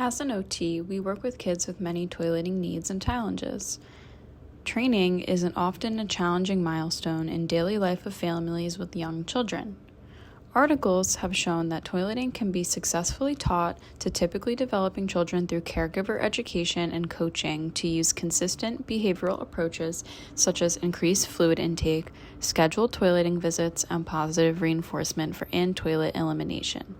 As an OT, we work with kids with many toileting needs and challenges. Training isn't often a challenging milestone in daily life of families with young children. Articles have shown that toileting can be successfully taught to typically developing children through caregiver education and coaching to use consistent behavioral approaches such as increased fluid intake, scheduled toileting visits, and positive reinforcement for in-toilet elimination.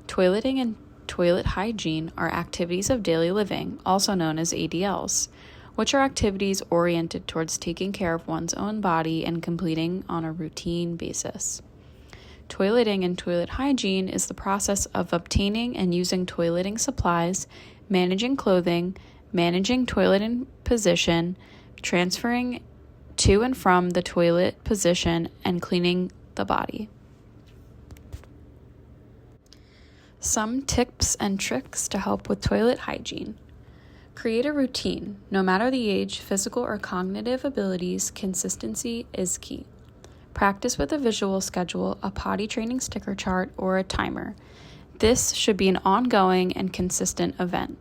Toileting and toilet hygiene are activities of daily living, also known as ADLs, which are activities oriented towards taking care of one's own body and completing on a routine basis. Toileting and toilet hygiene is the process of obtaining and using toileting supplies, managing clothing, managing toilet in position, transferring to and from the toilet position, and cleaning the body. Some tips and tricks to help with toilet hygiene. Create a routine. No matter the age, physical or cognitive abilities, consistency is key. Practice with a visual schedule, a potty training sticker chart, or a timer. This should be an ongoing and consistent event.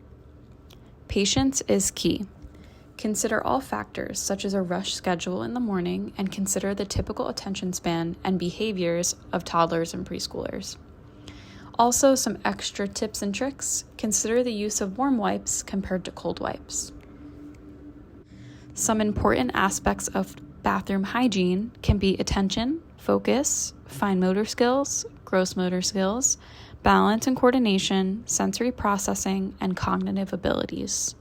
Patience is key. Consider all factors, such as a rush schedule in the morning, and consider the typical attention span and behaviors of toddlers and preschoolers. Also, some extra tips and tricks. Consider the use of warm wipes compared to cold wipes. Some important aspects of bathroom hygiene can be attention, focus, fine motor skills, gross motor skills, balance and coordination, sensory processing, and cognitive abilities.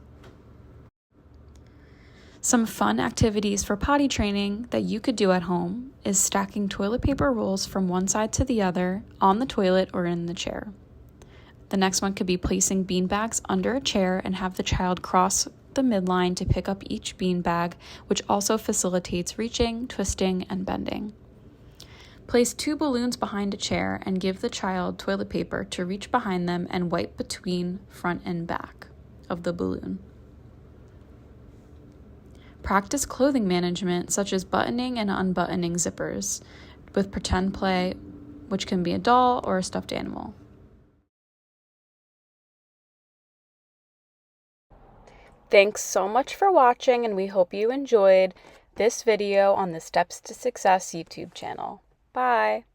Some fun activities for potty training that you could do at home is stacking toilet paper rolls from one side to the other on the toilet or in the chair. The next one could be placing bean bags under a chair and have the child cross the midline to pick up each bean bag, which also facilitates reaching, twisting, and bending. Place 2 balloons behind a chair and give the child toilet paper to reach behind them and wipe between front and back of the balloon. Practice clothing management, such as buttoning and unbuttoning zippers, with pretend play, which can be a doll or a stuffed animal. Thanks so much for watching, and we hope you enjoyed this video on the Steps to Success YouTube channel. Bye!